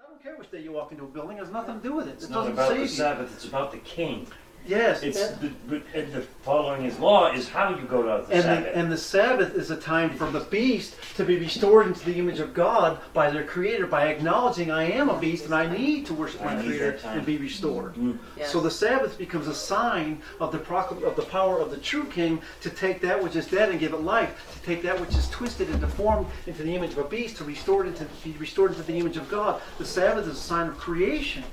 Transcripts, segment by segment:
I don't care which day you walk into a building. It has nothing to do with it. It's It not doesn't about save the you. Sabbath, it's about the King. Yes. It's the following his law is how you go to the Sabbath. And the Sabbath is a time for the beast to be restored into the image of God by their Creator, by acknowledging I am a beast and I need to worship my Creator and be restored. Yes. So the Sabbath becomes a sign of the power of the true King to take that which is dead and give it life, to take that which is twisted and deformed into the image of a beast, to be restored into the image of God. The Sabbath is a sign of creation.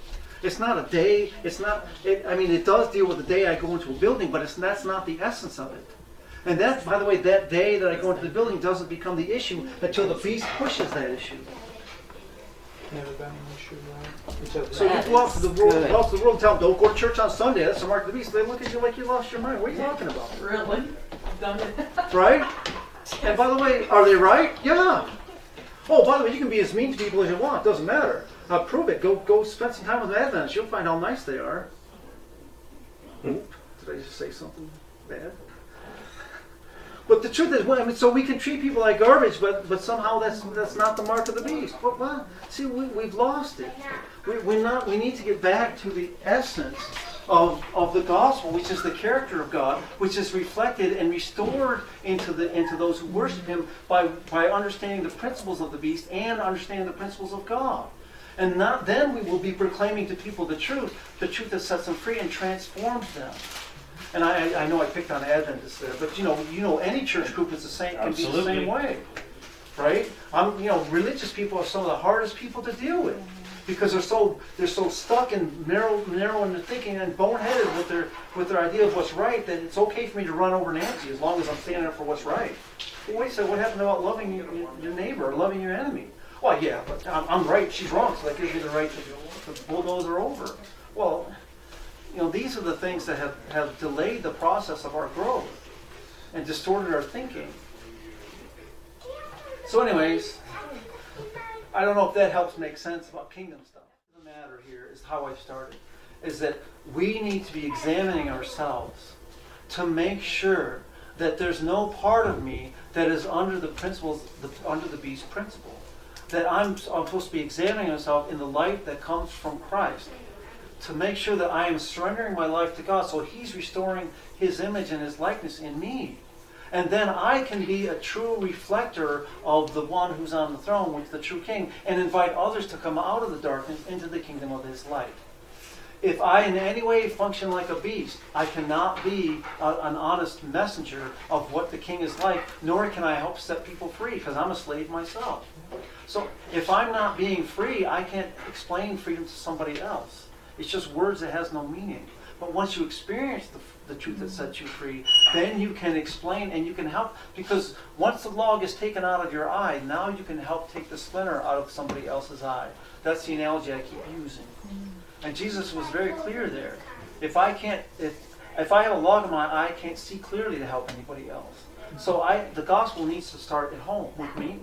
It's not a day. It does deal with the day I go into a building, but that's not the essence of it. And that, by the way, that day that I go into the building doesn't become the issue until the beast pushes that issue. Never been an issue, right? So you go out to the world, and tell them, don't go to church on Sunday. That's the mark of the beast. They look at you like you lost your mind. What are you talking about? Really? Done it. Right? And by the way, are they right? Yeah. Oh, by the way, you can be as mean to people as you want. Doesn't matter. Prove it. Go spend some time with Adventists. You'll find how nice they are. Did I just say something bad? But the truth is, so we can treat people like garbage, but somehow that's not the mark of the beast. What? See, we've lost it. We need to get back to the essence of the gospel, which is the character of God, which is reflected and restored into those who worship Him by understanding the principles of the beast and understanding the principles of God. And then we will be proclaiming to people the truth that sets them free and transforms them. And I know I picked on Adventists there, but you know any church group is the same, can be the same way, right? Religious people are some of the hardest people to deal with because they're so stuck and narrow in their thinking and boneheaded with their idea of what's right that it's okay for me to run over Nancy as long as I'm standing up for what's right. Well, wait a second, what happened about loving your neighbor or loving your enemy? Well, yeah, but I'm right, she's wrong, so that gives me the right to bulldoze her over. Well, these are the things that have delayed the process of our growth and distorted our thinking. So anyways, I don't know if that helps make sense about kingdom stuff. The matter here is how I started, is that we need to be examining ourselves to make sure that there's no part of me that is under the principles, under the beast principle. That I'm supposed to be examining myself in the light that comes from Christ to make sure that I am surrendering my life to God so He's restoring His image and His likeness in me. And then I can be a true reflector of the one who's on the throne, which is the true King, and invite others to come out of the darkness into the kingdom of His light. If I in any way function like a beast, I cannot be an honest messenger of what the King is like, nor can I help set people free, because I'm a slave myself. So if I'm not being free, I can't explain freedom to somebody else. It's just words that has no meaning. But once you experience the truth that sets you free, then you can explain and you can help. Because once the log is taken out of your eye, now you can help take the splinter out of somebody else's eye. That's the analogy I keep using. And Jesus was very clear there. If I have a log in my eye, I can't see clearly to help anybody else. So the gospel needs to start at home with me.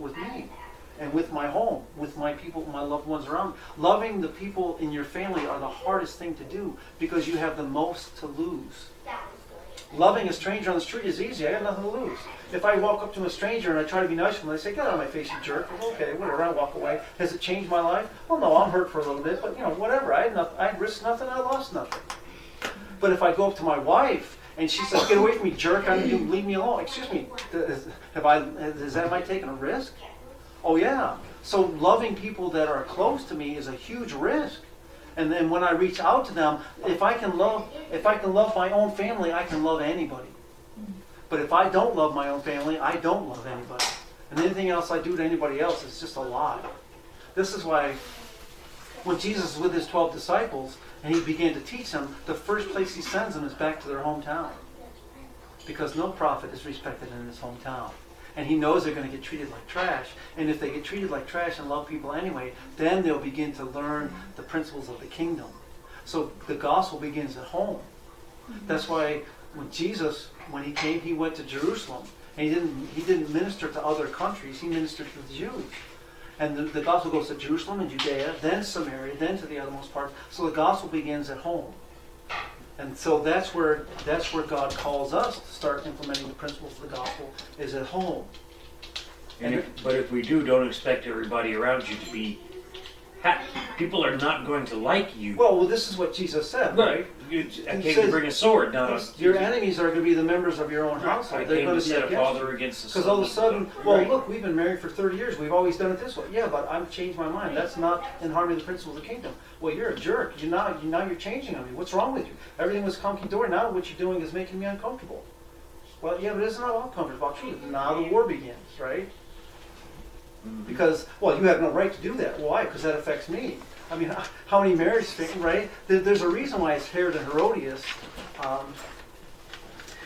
And with my home, with my people, my loved ones around. Loving the people in your family are the hardest thing to do because you have the most to lose. Loving a stranger on the street is easy. I got nothing to lose. If I walk up to a stranger and I try to be nice to them, they say, "Get out of my face, you jerk." Well, okay, whatever. I walk away. Has it changed my life? Well, no, I'm hurt for a little bit, but whatever. I risked nothing. I lost nothing. But if I go up to my wife and she says, "Get away from me, jerk! You leave me alone." Excuse me. Am I taking a risk? Oh yeah. So loving people that are close to me is a huge risk. And then when I reach out to them, if I can love my own family, I can love anybody. But if I don't love my own family, I don't love anybody. And anything else I do to anybody else is just a lie. This is why when Jesus was with His 12 disciples and He began to teach them, the first place He sends them is back to their hometown. Because no prophet is respected in his hometown. And He knows they're going to get treated like trash. And if they get treated like trash and love people anyway, then they'll begin to learn the principles of the kingdom. So the gospel begins at home. That's why when Jesus, when He came, He went to Jerusalem. And He didn't minister to other countries. He ministered to the Jews. And the gospel goes to Jerusalem and Judea, then Samaria, then to the othermost parts. So the gospel begins at home. And so that's where God calls us to start implementing the principles of the gospel, is at home. But if we do, don't expect everybody around you to be people are not going to like you. Well, this is what Jesus said, right? I He came says- to bring a sword, not a... Your enemies are going to be the members of your own I household. They're came going to to be set a against father you. against the son. Because all of a sudden, well, Right. look, we've been married for 30 years. We've always done it this way. Yeah, but I've changed my mind. That's not in harmony with the principles of the kingdom. Well, you're a jerk. Now you're changing on me. What's wrong with you? Everything was hunky-dory. Now what you're doing is making me uncomfortable. Well, yeah, but it's not all comfort. It's about truth. Now the war begins, right? Because, well, you have no right to do that. Why? Because that affects me. I mean, how many marriages, right? There's a reason why it's Herod and Herodias.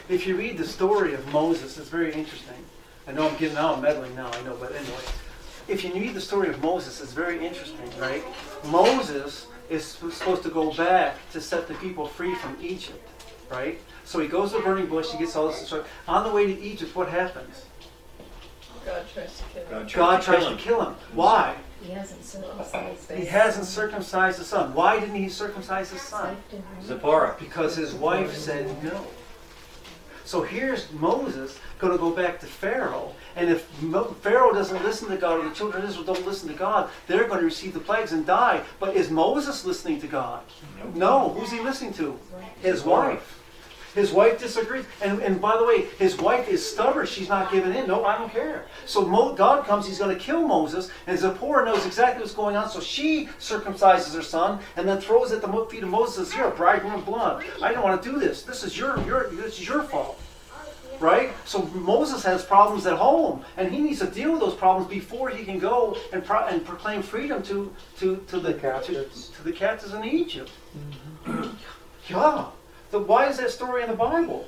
If you read the story of Moses, it's very interesting. I know I'm meddling now, I know, but anyway. If you read the story of Moses, it's very interesting, right? Moses is supposed to go back to set the people free from Egypt, right? So he goes to the burning bush, he gets all this instruction. On the way to Egypt, what happens? God tries to kill him. God tries to kill him. Why? He hasn't circumcised He hasn't circumcised his son. Why didn't he circumcise his son? Zipporah. Because his wife said no. So here's Moses going to go back to Pharaoh, and if Pharaoh doesn't listen to God, or the children of Israel don't listen to God, they're going to receive the plagues and die. But is Moses listening to God? No. Who's he listening to? His wife. His wife disagrees. And by the way, his wife is stubborn. She's not giving in. No, I don't care. So God comes, he's going to kill Moses, and Zipporah knows exactly what's going on, so she circumcises her son and then throws it at the feet of Moses and says, "You're a bridegroom of blood. I don't want to do this. This is your fault." Right? So Moses has problems at home, and he needs to deal with those problems before he can go and proclaim freedom to the captives in Egypt. Yeah. Why is that story in the Bible?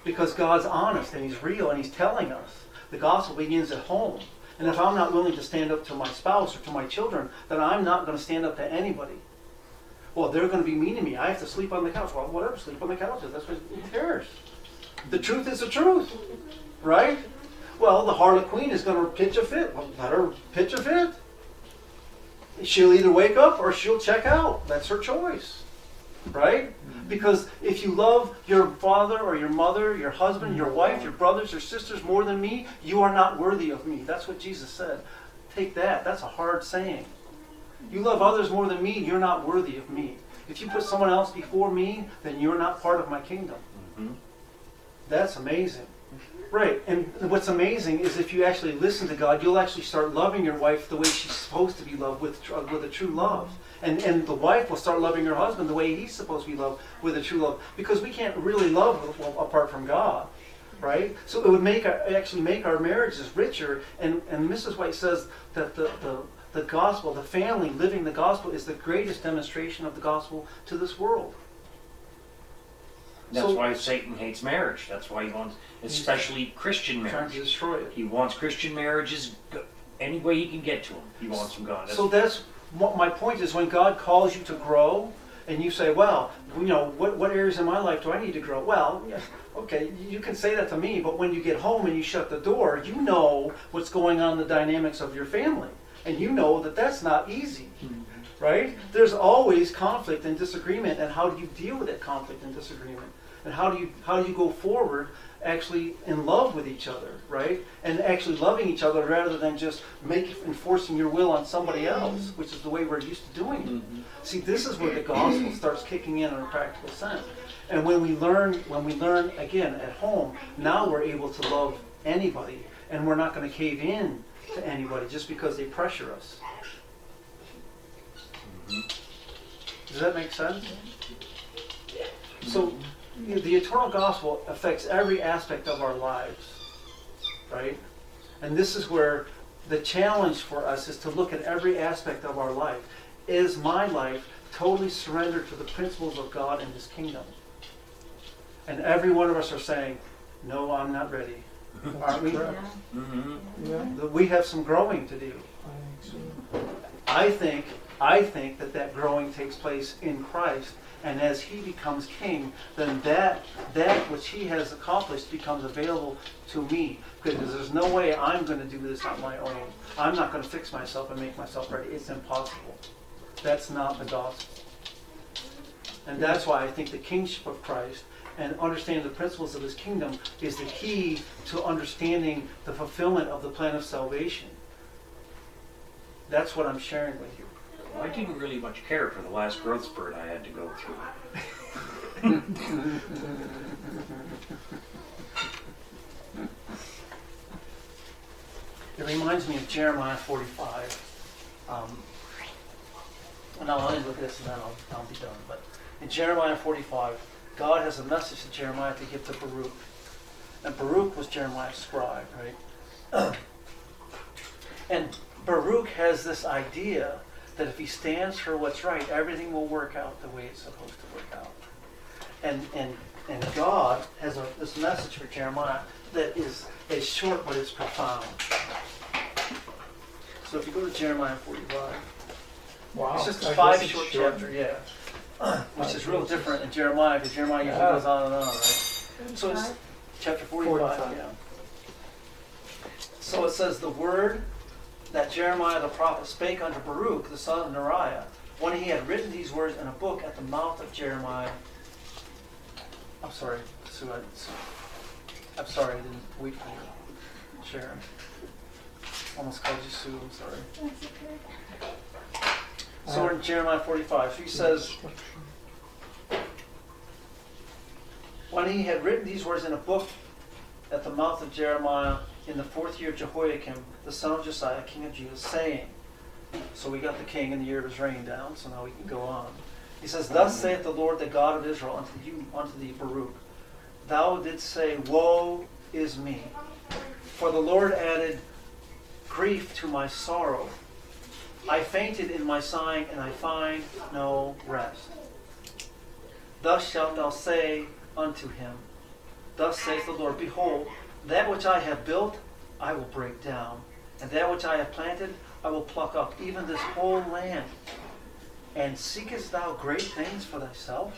Because God's honest and he's real and he's telling us the gospel begins at home. And if I'm not willing to stand up to my spouse or to my children, then I'm not going to stand up to anybody. Well, they're going to be mean to me. I have to sleep on the couch. Well, whatever, sleep on the couch. That's what who cares. The truth is the truth. Right? Well, the harlot queen is going to pitch a fit. Well, let her pitch a fit. She'll either wake up or she'll check out. That's her choice. Right? Because if you love your father or your mother, your husband, your wife, your brothers, your sisters more than me, you are not worthy of me. That's what Jesus said. Take that. That's a hard saying. You love others more than me, you're not worthy of me. If you put someone else before me, then you're not part of my kingdom. Mm-hmm. That's amazing. Right. And what's amazing is if you actually listen to God, you'll actually start loving your wife the way she's supposed to be loved, with a true love. And the wife will start loving her husband the way he's supposed to be loved, with a true love. Because we can't really love apart from God. Right? So it would actually make our marriages richer. And Mrs. White says that the gospel, the family living the gospel, is the greatest demonstration of the gospel to this world. That's why Satan hates marriage. That's why he wants, especially Christian marriage. Trying to destroy it. He wants Christian marriages any way he can get to them. He wants them gone. So that's what my point is. When God calls you to grow, and you say, "Well, what areas in my life do I need to grow?" Well, okay, you can say that to me, but when you get home and you shut the door, you know what's going on in the dynamics of your family, and you know that that's not easy. Right? There's always conflict and disagreement, and how do you deal with that conflict and disagreement? And how do you go forward actually in love with each other, right? And actually loving each other rather than just enforcing your will on somebody else, which is the way we're used to doing it. Mm-hmm. See, this is where the gospel starts kicking in a practical sense. And when we learn again at home, now we're able to love anybody, and we're not going to cave in to anybody just because they pressure us. Does that make sense? So the eternal gospel affects every aspect of our lives, right? And this is where the challenge for us is to look at every aspect of our life. Is my life totally surrendered to the principles of God and His kingdom? And every one of us are saying, "No, I'm not ready." Aren't we? Yeah. Mm-hmm. Yeah, We have some growing to do. I think so. I think that growing takes place in Christ, and as He becomes King, then that which He has accomplished becomes available to me. Because there's no way I'm going to do this on my own. I'm not going to fix myself and make myself ready. It's impossible. That's not the gospel. And that's why I think the kingship of Christ and understanding the principles of His kingdom is the key to understanding the fulfillment of the plan of salvation. That's what I'm sharing with you. Well, I didn't really much care for the last growth spurt I had to go through. It reminds me of Jeremiah 45. And I'll end with this and then I'll be done. But in Jeremiah 45, God has a message to Jeremiah to give to Baruch. And Baruch was Jeremiah's scribe, right? And Baruch has this idea that if he stands for what's right, everything will work out the way it's supposed to work out. And God has this message for Jeremiah that is short but it's profound. So if you go to Jeremiah 45, Wow. it's just a I 5 guess it's short short. chapter, yeah. Which is real different in Jeremiah, because Jeremiah usually goes on and on, right? So it's chapter 45, yeah. So it says, the word that Jeremiah the prophet spake unto Baruch, the son of Neriah, when he had written these words in a book at the mouth of Jeremiah. I'm sorry, Sue. I'm sorry, I didn't wait for you, Sharon. Almost called you Sue, I'm sorry. That's okay. So we're in Jeremiah 45. So he says, when he had written these words in a book at the mouth of Jeremiah in the 4th year of Jehoiakim, the son of Josiah, king of Judah, saying, so we got the king in the year of his reign down, so now we can go on. He says, thus saith the Lord, the God of Israel, unto thee, Baruch, thou didst say, woe is me, for the Lord added grief to my sorrow. I fainted in my sighing, and I find no rest. Thus shalt thou say unto him, thus saith the Lord, behold, that which I have built, I will break down, and that which I have planted, I will pluck up, even this whole land. And seekest thou great things for thyself?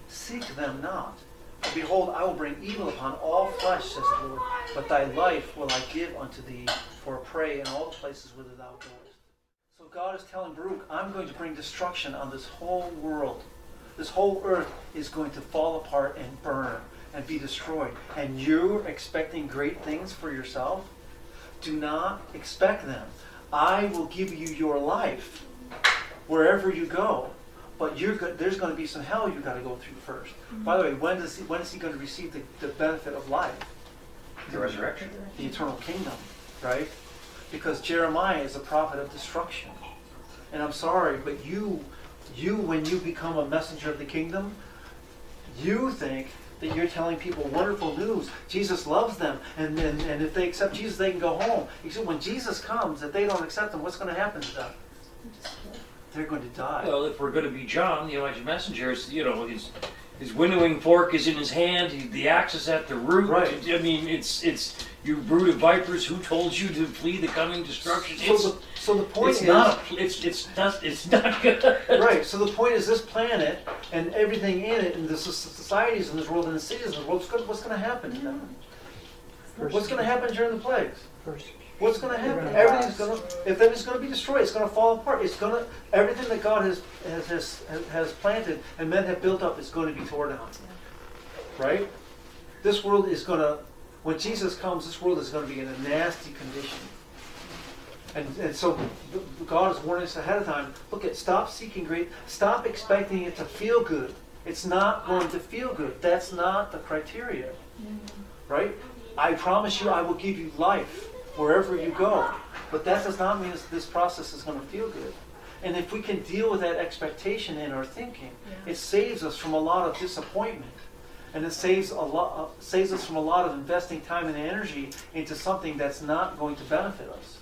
Seek them not. For behold, I will bring evil upon all flesh, says the Lord, but thy life will I give unto thee for a prey in all places whither thou goest. So God is telling Baruch, I'm going to bring destruction on this whole world. This whole earth is going to fall apart and burn and be destroyed. And you're expecting great things for yourself? Do not expect them. I will give you your life wherever you go. But there's going to be some hell you've got to go through first. Mm-hmm. By the way, when is he going to receive the benefit of life? The resurrection. The eternal kingdom, right? Because Jeremiah is a prophet of destruction. And I'm sorry, but you when you become a messenger of the kingdom, you think that you're telling people wonderful news. Jesus loves them, and if they accept Jesus, they can go home. Except when Jesus comes, if they don't accept him, what's going to happen to them? They're going to die. Well, if we're going to be John, the Elijah messenger, his winnowing fork is in his hand. The axe is at the root. Right. I mean, it's you brood of vipers. Who told you to flee the coming destruction? So the point it's is not. It's not good. Right. So the point is, this planet and everything in it, and the societies in this world and the cities in this world, what's going to happen to them? What's going to happen during the plagues? What's going to happen? Everything's going to, if then it's going to be destroyed. It's going to fall apart. It's going to, everything that God has planted and men have built up is going to be torn down. Right? This world is going to, when Jesus comes, this world is going to be in a nasty condition. And so God is warning us ahead of time. Look, stop seeking great. Stop expecting it to feel good. It's not going to feel good. That's not the criteria, right? I promise you, I will give you life wherever you go. But that does not mean this process is going to feel good. And if we can deal with that expectation in our thinking, it saves us from a lot of disappointment. And it saves us from a lot of investing time and energy into something that's not going to benefit us.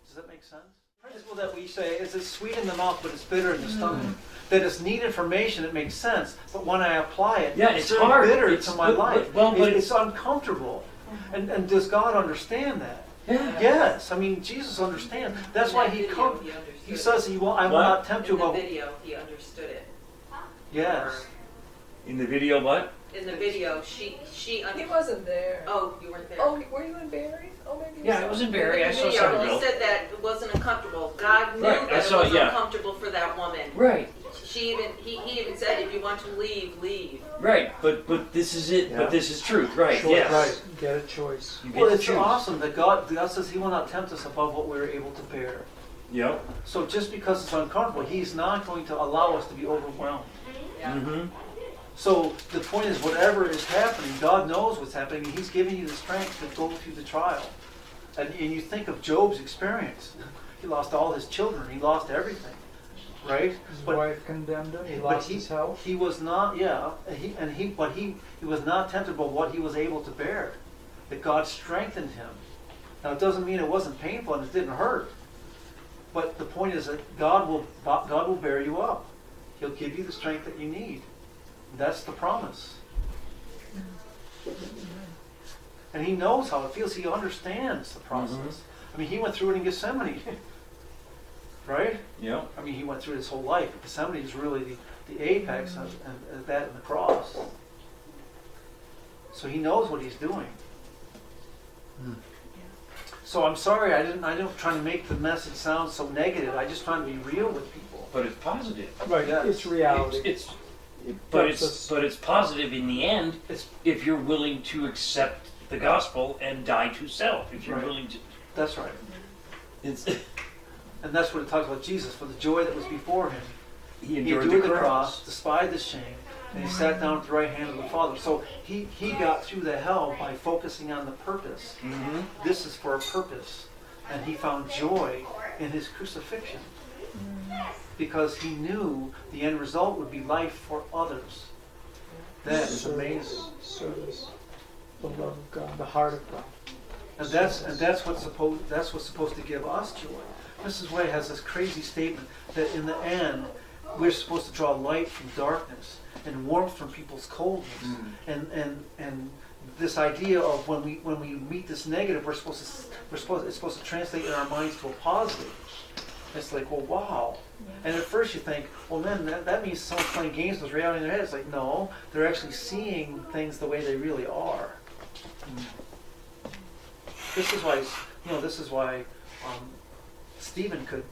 Does that make sense? The principle that we say is it's sweet in the mouth, but it's bitter in the stomach. That it's neat information, it makes sense, but when I apply it, it's very hard. bitter to my life. But it's uncomfortable. And does God understand that? Yeah. Yes. I mean, Jesus understands. That's why he comes. He says, I will not tempt you above. In the video, he understood it. Yes. In the video, what? In the video, she He wasn't there. Oh, you weren't there. Oh, were you in Barry? Oh, maybe. Yeah, it was in Barry. I In the saw video, Centerville. he said that it wasn't uncomfortable. God knew Right, I that saw it it, was yeah. uncomfortable for that woman. Right. He even said, if you want to leave, leave. Right. But this is it. Yeah. But this is truth. Right. Choice, Yes. right. Get a choice. You get Well, to it's choose. awesome that God says he will not tempt us above what we're able to bear. Yep. So just because it's uncomfortable, he's not going to allow us to be overwhelmed. Yeah. Mm-hmm. So the point is, whatever is happening, God knows what's happening, and he's giving you the strength to go through the trial. And you think of Job's experience. He lost all his children. He lost everything. Right? His wife condemned him. He lost his health. He was not, yeah, but he was not tempted by what he was able to bear. That God strengthened him. Now it doesn't mean it wasn't painful and it didn't hurt. But the point is that God will bear you up. He'll give you the strength that you need. That's the promise. And he knows how it feels. He understands the process. Mm-hmm. I mean, he went through it in Gethsemane. Right? Yep. I mean, he went through his whole life. Gethsemane is really the apex of that and the cross. So he knows what he's doing. So I'm sorry, I don't try to make the message sound so negative. I just try to be real with people. But it's positive. Right, Yes. it's reality. But it's positive in the end It's, if you're willing to accept the gospel and die to self. If you're Right. willing to. that's right. It's, And that's what it talks about Jesus. For the joy that was before him, he he endured endured the cross, despised the shame, and he sat down at the right hand of the Father. So he got through the hell by focusing on the purpose. Mm-hmm. This is for a purpose. And he found joy in his crucifixion. Because he knew the end result would be life for others. That is amazing. Service, the love of God, the heart of God. And that's what's supposed to give us joy. Mrs. Way has this crazy statement that in the end we're supposed to draw light from darkness and warmth from people's coldness. And this idea of when we meet this negative, it's supposed to translate in our minds to a positive. It's like, well, wow. And at first you think, well, man, that means someone's playing games with reality in their head. It's like, no, they're actually seeing things the way they really are. This is why Stephen could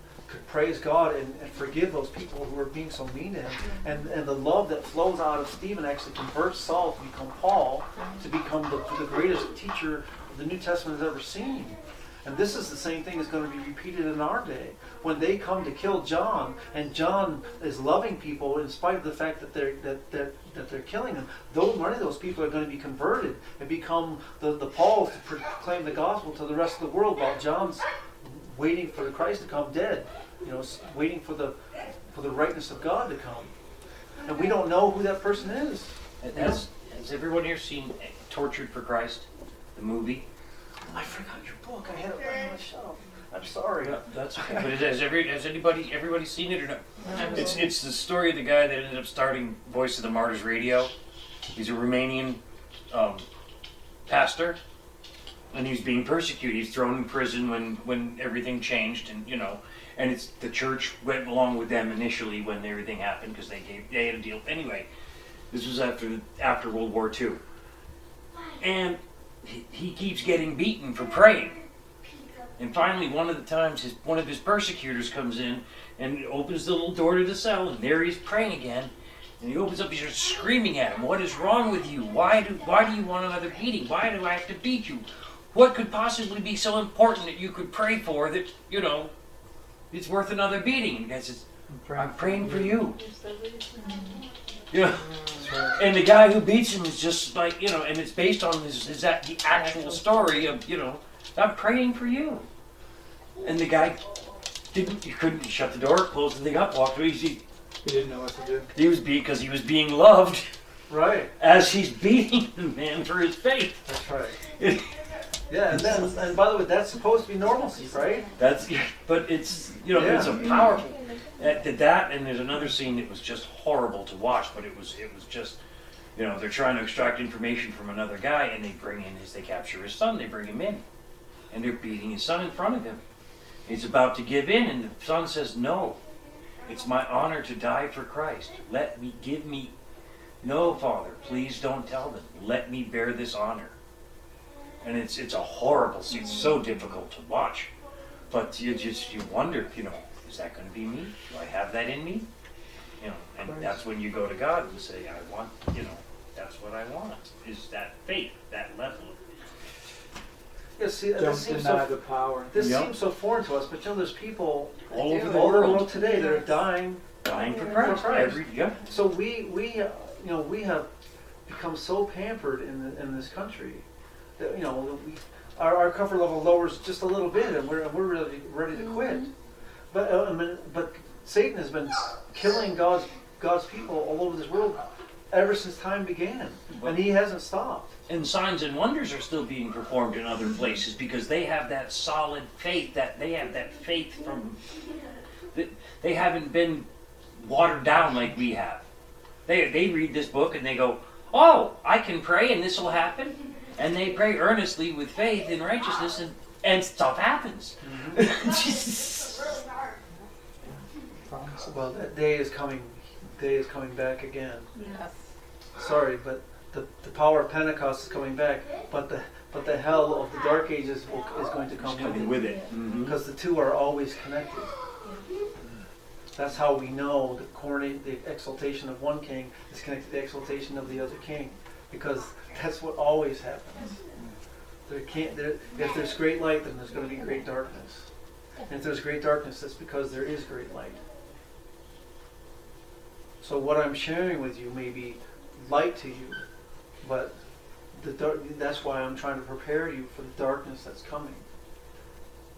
praise God and forgive those people who were being so mean to him. And the love that flows out of Stephen actually converts Saul to become Paul, to become the greatest teacher the New Testament has ever seen. And this is the same thing that's going to be repeated in our day. When they come to kill John, and John is loving people in spite of the fact that they're killing them, many of those people are going to be converted and become the Pauls to proclaim the gospel to the rest of the world, while John's waiting for the Christ to come dead, waiting for the rightness of God to come. And we don't know who that person is. Has everyone here seen Tortured for Christ, the movie? I forgot your book. I had it right on my shelf. I'm sorry. Yeah, that's okay. But has everybody seen it or not? It's the story of the guy that ended up starting Voice of the Martyrs Radio. He's a Romanian pastor, and he's being persecuted. He's thrown in prison when everything changed, and and it's the church went along with them initially when everything happened because they had a deal. Anyway, this was after World War II, and he keeps getting beaten for praying. And finally, one of the times, one of his persecutors comes in and opens the little door to the cell, and there he's praying again. And he opens up, he starts screaming at him, "What is wrong with you? Why do you want another beating? Why do I have to beat you? What could possibly be so important that you could pray for that, it's worth another beating?" And the guy says, "I'm praying for you." And the guy who beats him is just like, and it's based on the actual story of, "I'm praying for you." And the guy he couldn't shut the door, close the thing up, walked away. He didn't know what to do. He was because he was being loved Right. as he's beating the man for his faith. That's right. Yeah, and by the way, that's supposed to be normalcy, right? But it's it's a powerful that, and there's another scene that was just horrible to watch, but it was just they're trying to extract information from another guy, and they capture his son, they bring him in, and they're beating his son in front of him. He's about to give in, and the son says, "No, it's my honor to die for Christ. No, Father, please don't tell them. Let me bear this honor." And it's a horrible scene. It's so difficult to watch. But you wonder, is that going to be me? Do I have that in me? And that's when you go to God and say, I want, that's what I want, is that faith, that level. Yeah, just see this Don't seems deny so the power. this Yep. seems so foreign to us, but there's people All over the all over the world, world today that are dying. dying for For Christ. Christ. Yeah. So we have become so pampered in this country that our comfort level lowers just a little bit, and we're really ready to quit. But Satan has been killing God's people all over this world ever since time began, and he hasn't stopped. And signs and wonders are still being performed in other places because they have that solid faith, that they have that faith from that they haven't been watered down like we have. They read this book and they go, "Oh, I can pray and this will happen," and they pray earnestly with faith in righteousness, and stuff happens. Well, that day is coming. Day is coming back again. Yes. Sorry, but the power of Pentecost is coming back. But the hell of the Dark Ages is going to come Coming with with it. Mhm. because the two are always connected. That's how we know the exaltation of one king is connected to the exaltation of the other king, because that's what always happens. If there's great light, then there's going to be great darkness. And if there's great darkness, that's because there is great light. So what I'm sharing with you may be light to you, but that's why I'm trying to prepare you for the darkness that's coming.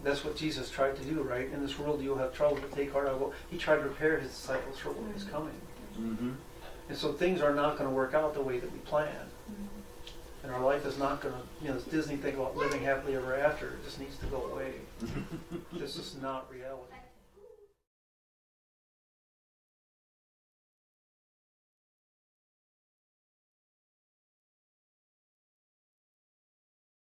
That's what Jesus tried to do, right? In this world you'll have trouble, but take heart. He tried to prepare his disciples for what was coming. Mhm. And so things are not going to work out the way that we plan. And our life is not going to, this Disney thing about living happily ever after, it just needs to go away. This is not reality.